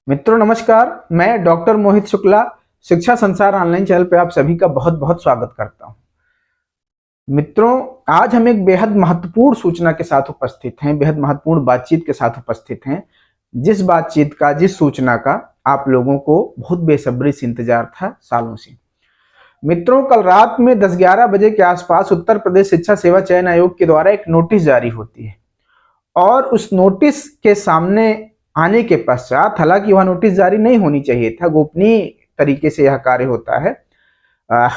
मित्रों नमस्कार। मैं डॉक्टर मोहित शुक्ला शिक्षा संसार ऑनलाइन चैनल पे आप सभी का बहुत बहुत स्वागत करता हूं। मित्रों, आज हम एक बेहद महत्वपूर्ण सूचना के साथ उपस्थित हैं, बेहद महत्वपूर्ण बातचीत के साथ उपस्थित हैं। जिस सूचना का आप लोगों को बहुत बेसब्री से इंतजार था सालों से। मित्रों, कल रात में 10-11 बजे के आसपास उत्तर प्रदेश शिक्षा सेवा चयन आयोग के द्वारा एक नोटिस जारी होती है और उस नोटिस के सामने आने के पश्चात, हालांकि वह नोटिस जारी नहीं होनी चाहिए था, गोपनीय तरीके से यह कार्य होता है,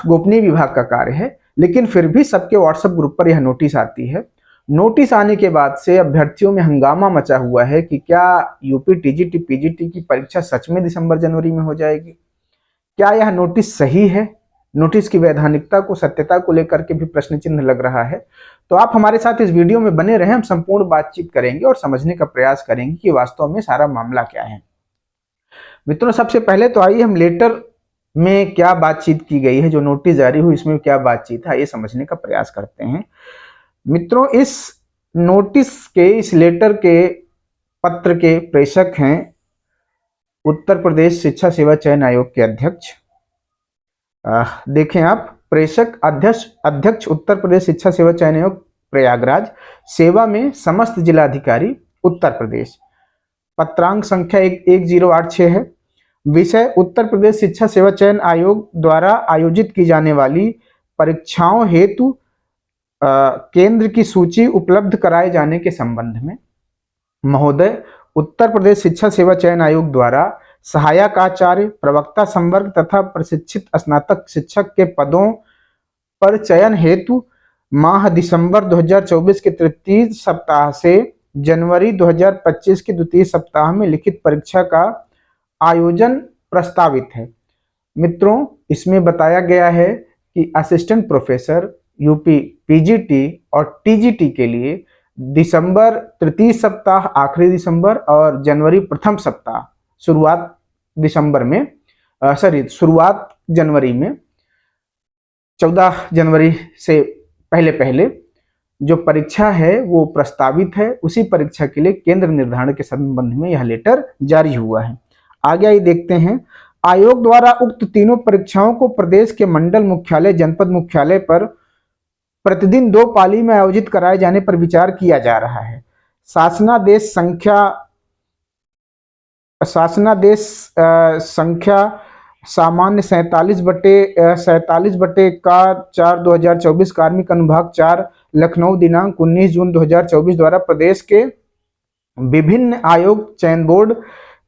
गोपनीय विभाग का कार्य है, लेकिन फिर भी सबके व्हाट्सएप ग्रुप पर यह नोटिस आती है। नोटिस आने के बाद से अभ्यर्थियों में हंगामा मचा हुआ है कि क्या यूपी टीजीटी पीजीटी की परीक्षा सच में दिसंबर जनवरी में हो जाएगी? क्या यह नोटिस सही है? नोटिस की वैधानिकता को, सत्यता को लेकर के भी प्रश्न चिन्ह लग रहा है। तो आप हमारे साथ इस वीडियो में बने रहें, हम संपूर्ण बातचीत करेंगे और समझने का प्रयास करेंगे कि वास्तव में सारा मामला क्या है। मित्रों, सबसे पहले तो आइए हम लेटर में क्या बातचीत की गई है, जो नोटिस जारी हुई इसमें क्या बातचीत है, ये समझने का प्रयास करते हैं। मित्रों, इस नोटिस के, इस लेटर के पत्र के प्रेषक हैं उत्तर प्रदेश शिक्षा सेवा चयन आयोग के अध्यक्ष। देखें आप, प्रेषक अध्यक्ष अध्यक्ष उत्तर प्रदेश शिक्षा सेवा चयन आयोग प्रयागराज, सेवा में समस्त जिलाधिकारी उत्तर प्रदेश। पत्रांक संख्या 1086 है। विषय उत्तर प्रदेश शिक्षा सेवा चयन आयोग द्वारा आयोजित की जाने वाली परीक्षाओं हेतु केंद्र की सूची उपलब्ध कराए जाने के संबंध में। महोदय, उत्तर प्रदेश शिक्षा सेवा चयन आयोग द्वारा सहायक आचार्य, प्रवक्ता संवर्ग तथा प्रशिक्षित स्नातक शिक्षक के पदों पर चयन हेतु माह दिसंबर 2024 के तृतीय सप्ताह से जनवरी 2025 के द्वितीय सप्ताह में लिखित परीक्षा का आयोजन प्रस्तावित है। मित्रों, इसमें बताया गया है कि असिस्टेंट प्रोफेसर यूपी पीजीटी और टीजीटी के लिए दिसंबर तृतीय सप्ताह आखिरी दिसंबर और जनवरी प्रथम सप्ताह शुरुआत जनवरी में 14 जनवरी से पहले पहले जो परीक्षा है वो प्रस्तावित है। उसी परीक्षा के लिए केंद्र निर्धारण के संबंध में यह लेटर जारी हुआ है। आगे आइए देखते हैं। आयोग द्वारा उक्त तीनों परीक्षाओं को प्रदेश के मंडल मुख्यालय, जनपद मुख्यालय पर प्रतिदिन 2 पाली में आयोजित कराए जाने पर विचार किया जा रहा है। शासनादेश संख्या सामान्य 47/4/2024 कार्मिक अनुभाग 4 लखनऊ दिनांक 19 जून 2024 द्वारा प्रदेश के विभिन्न आयोग चयन बोर्ड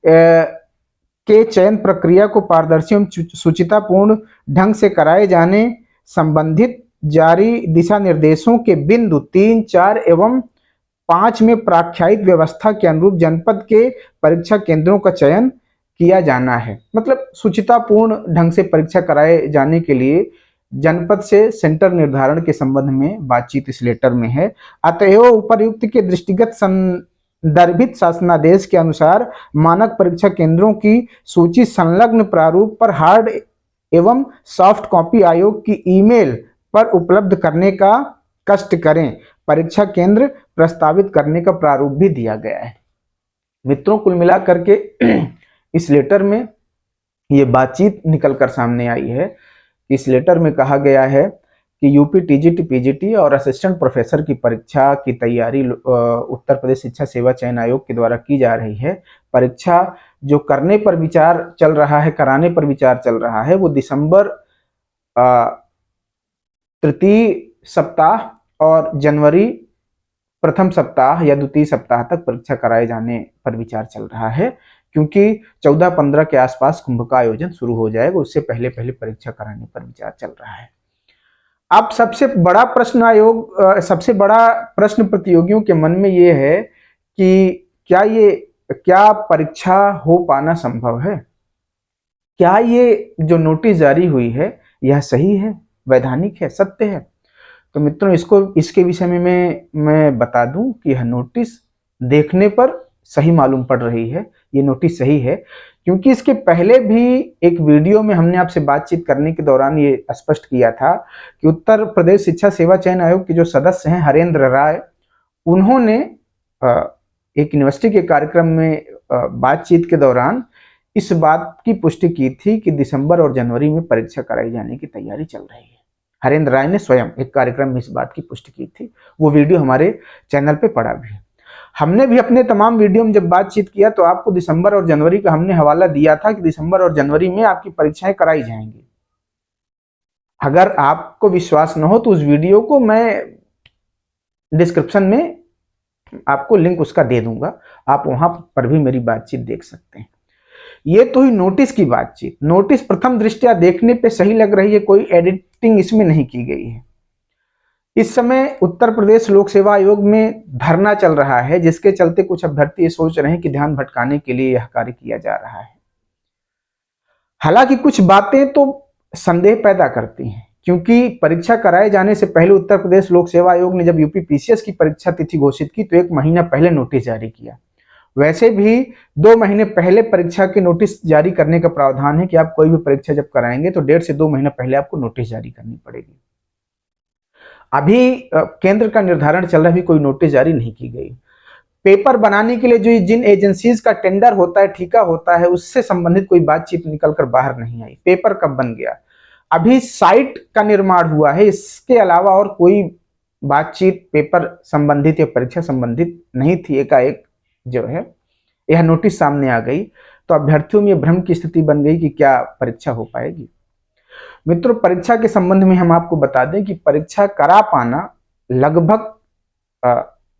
के चयन प्रक्रिया को पारदर्शी एवं सुचितापूर्ण ढंग से कराए जाने संबंधित जारी दिशा निर्देशों के बिंदु 3, 4 एवं 5 में प्राख्यात व्यवस्था के अनुरूप जनपद के परीक्षा केंद्रों का चयन किया जाना है। मतलब सुचितापूर्ण ढंग से परीक्षा कराए जाने के लिए जनपद से सेंटर निर्धारण के संबंध में बातचीत इस लेटर में है। अतएव उपर्युक्त के दृष्टिगत संदर्भित शासनादेश के अनुसार मानक परीक्षा केंद्रों की सूची संलग्न प्रारूप पर हार्ड एवं सॉफ्ट कॉपी आयोग की ईमेल पर उपलब्ध करने का कष्ट करें। परीक्षा केंद्र प्रस्तावित करने का प्रारूप भी दिया गया है। मित्रों, कुल मिलाकर के इस लेटर में ये बातचीत निकलकर सामने आई है। इस लेटर में कहा गया है कि यूपी टीजीटी पीजीटी और असिस्टेंट प्रोफेसर की परीक्षा की तैयारी उत्तर प्रदेश शिक्षा सेवा चयन आयोग के द्वारा की जा रही है। परीक्षा जो कराने पर विचार चल रहा है वो दिसंबर तृतीय सप्ताह और जनवरी प्रथम सप्ताह या द्वितीय सप्ताह तक परीक्षा कराए जाने पर विचार चल रहा है, क्योंकि 14-15 के आसपास कुंभ का आयोजन शुरू हो जाएगा। उससे पहले पहले परीक्षा कराने पर विचार चल रहा है। अब सबसे बड़ा प्रश्न प्रतियोगियों के मन में ये है कि क्या परीक्षा हो पाना संभव है? क्या ये जो नोटिस जारी हुई है यह सही है, वैधानिक है, सत्य है? तो मित्रों, इसके विषय में मैं बता दूं कि यह नोटिस देखने पर सही मालूम पड़ रही है। ये नोटिस सही है क्योंकि इसके पहले भी एक वीडियो में हमने आपसे बातचीत करने के दौरान ये स्पष्ट किया था कि उत्तर प्रदेश शिक्षा सेवा चयन आयोग के जो सदस्य हैं हरेंद्र राय, उन्होंने एक यूनिवर्सिटी के कार्यक्रम में बातचीत के दौरान इस बात की पुष्टि की थी कि दिसंबर और जनवरी में परीक्षा कराई जाने की तैयारी चल रही है। हरेंद्र राय ने स्वयं एक कार्यक्रम में इस बात की पुष्टि की थी। वो वीडियो हमारे चैनल पे पड़ा भी है। हमने भी अपने तमाम वीडियो में जब बातचीत किया तो आपको दिसंबर और जनवरी का हमने हवाला दिया था कि दिसंबर और जनवरी में आपकी परीक्षाएं कराई जाएंगी। अगर आपको विश्वास न हो तो उस वीडियो को मैं डिस्क्रिप्शन में आपको लिंक उसका दे दूंगा, आप वहां पर भी मेरी बातचीत देख सकते हैं। ये तो ही नोटिस की बातचीत। नोटिस प्रथम दृष्टया देखने पे सही लग रही है, कोई एडिटिंग इसमें नहीं की गई है। इस समय उत्तर प्रदेश लोक सेवा आयोग में धरना चल रहा है, जिसके चलते कुछ अभ्यर्थी ये सोच रहे हैं कि ध्यान भटकाने के लिए यह कार्य किया जा रहा है। हालांकि कुछ बातें तो संदेह पैदा करती हैं, क्योंकि परीक्षा कराए जाने से पहले उत्तर प्रदेश लोक सेवा आयोग ने जब यूपी पीसीएस की परीक्षा तिथि घोषित की तो 1 महीना पहले नोटिस जारी किया। वैसे भी 2 महीने पहले परीक्षा के नोटिस जारी करने का प्रावधान है कि आप कोई भी परीक्षा जब कराएंगे तो 1.5 से 2 महीना पहले आपको नोटिस जारी करनी पड़ेगी। अभी केंद्र का निर्धारण चल रहा है, कोई नोटिस जारी नहीं की गई। पेपर बनाने के लिए जो जिन एजेंसीज का टेंडर होता है, ठेका होता है, उससे संबंधित कोई बातचीत निकलकर बाहर नहीं आई। पेपर कब बन गया? अभी साइट का निर्माण हुआ है, इसके अलावा और कोई बातचीत पेपर संबंधित या परीक्षा संबंधित नहीं थी। एकाएक जो है यह नोटिस सामने आ गई तो अभ्यर्थियों में भ्रम की स्थिति बन गई कि क्या परीक्षा हो पाएगी। मित्रों, परीक्षा के संबंध में हम आपको बता दें कि परीक्षा करा पाना लगभग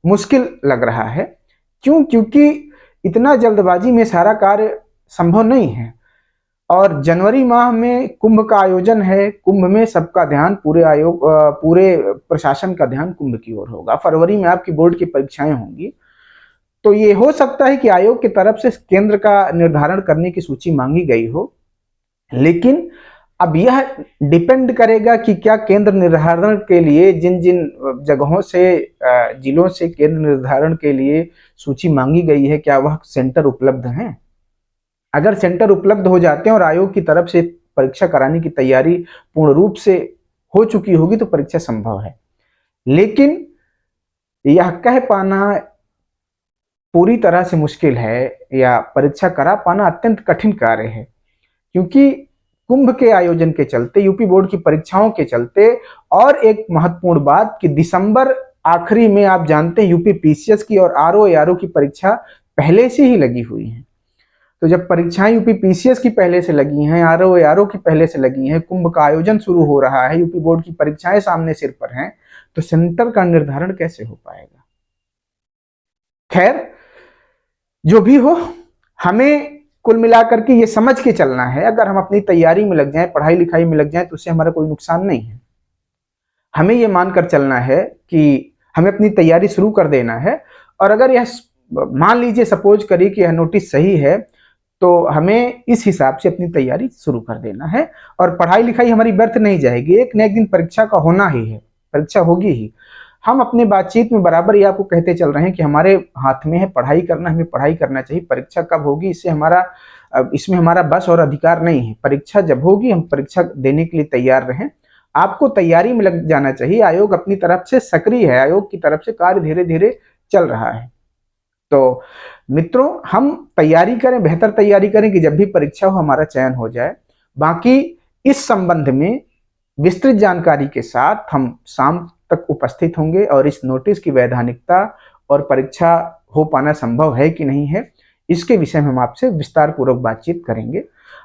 मुश्किल लग रहा है। क्यों? क्योंकि इतना जल्दबाजी में सारा कार्य संभव नहीं है और जनवरी माह में कुंभ का आयोजन है। कुंभ में सबका ध्यान, पूरे प्रशासन का ध्यान कुंभ की ओर होगा। फरवरी में आपकी बोर्ड की परीक्षाएं होंगी, तो ये हो सकता है कि आयोग की तरफ से केंद्र का निर्धारण करने की सूची मांगी गई हो, लेकिन अब यह डिपेंड करेगा कि क्या केंद्र निर्धारण के लिए जिन जिन जगहों से, जिलों से केंद्र निर्धारण के लिए सूची मांगी गई है, क्या वह सेंटर उपलब्ध हैं। अगर सेंटर उपलब्ध हो जाते हैं और आयोग की तरफ से परीक्षा कराने की तैयारी पूर्ण रूप से हो चुकी होगी तो परीक्षा संभव है। लेकिन यह कह पाना पूरी तरह से मुश्किल है या परीक्षा करा पाना अत्यंत कठिन कार्य है, क्योंकि कुंभ के आयोजन के चलते, यूपी बोर्ड की परीक्षाओं के चलते, और एक महत्वपूर्ण बात कि दिसंबर आखिरी में आप जानते हैं यूपी पीसीएस की और आरओ एआरओ की परीक्षा पहले से ही लगी हुई है। तो जब परीक्षाएं यूपी पीसीएस की पहले से लगी हैं, आरओ एआरओ की पहले से लगी हैं, कुंभ का आयोजन शुरू हो रहा है, यूपी बोर्ड की परीक्षाएं सामने सिर पर हैं, तो सेंटर का निर्धारण कैसे हो पाएगा। खैर, जो भी हो, हमें कुल मिलाकर के ये समझ के चलना है, अगर हम अपनी तैयारी में लग जाएं, पढ़ाई लिखाई में लग जाएं, तो उससे हमारा कोई नुकसान नहीं है। हमें ये मानकर चलना है कि हमें अपनी तैयारी शुरू कर देना है, और अगर यह मान लीजिए, सपोज करिए कि यह नोटिस सही है, तो हमें इस हिसाब से अपनी तैयारी शुरू कर देना है और पढ़ाई लिखाई हमारी व्यर्थ नहीं जाएगी। एक न एक दिन परीक्षा का होना ही है, परीक्षा होगी ही। हम अपने बातचीत में बराबर ये आपको कहते चल रहे हैं कि हमारे हाथ में है पढ़ाई करना, हमें पढ़ाई करना चाहिए। परीक्षा कब होगी इसमें हमारा बस और अधिकार नहीं है। परीक्षा जब होगी हम परीक्षा देने के लिए तैयार रहें। आपको तैयारी में लग जाना चाहिए। आयोग अपनी तरफ से सक्रिय है, आयोग की तरफ से कार्य धीरे धीरे चल रहा है। तो मित्रों, हम तैयारी करें, बेहतर तैयारी करें कि जब भी परीक्षा हो हमारा चयन हो जाए। बाकी इस संबंध में विस्तृत जानकारी के साथ हम शाम तक उपस्थित होंगे और इस नोटिस की वैधानिकता और परीक्षा हो पाना संभव है कि नहीं है, इसके विषय में हम आपसे विस्तार पूर्वक बातचीत करेंगे।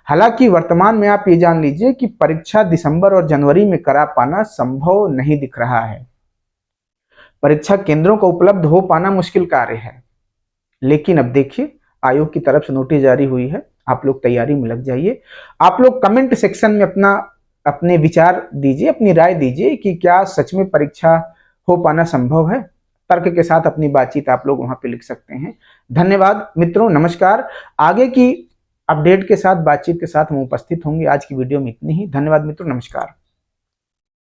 हालांकि वर्तमान में आप ये जान लीजिए कि परीक्षा दिसंबर और जनवरी में करा पाना संभव नहीं दिख रहा है। परीक्षा केंद्रों को उपलब्ध हो पाना मुश्किल कार्य है। लेकिन अब देखिए, आयोग की तरफ से नोटिस जारी हुई है, आप लोग तैयारी में लग जाइए। आप लोग कमेंट सेक्शन में अपने विचार दीजिए, अपनी राय दीजिए कि क्या सच में परीक्षा हो पाना संभव है। तर्क के साथ अपनी बातचीत आप लोग वहां पे लिख सकते हैं। धन्यवाद मित्रों, नमस्कार। आगे की अपडेट के साथ, बातचीत के साथ हम उपस्थित होंगे। आज की वीडियो में इतनी ही। धन्यवाद मित्रों, नमस्कार।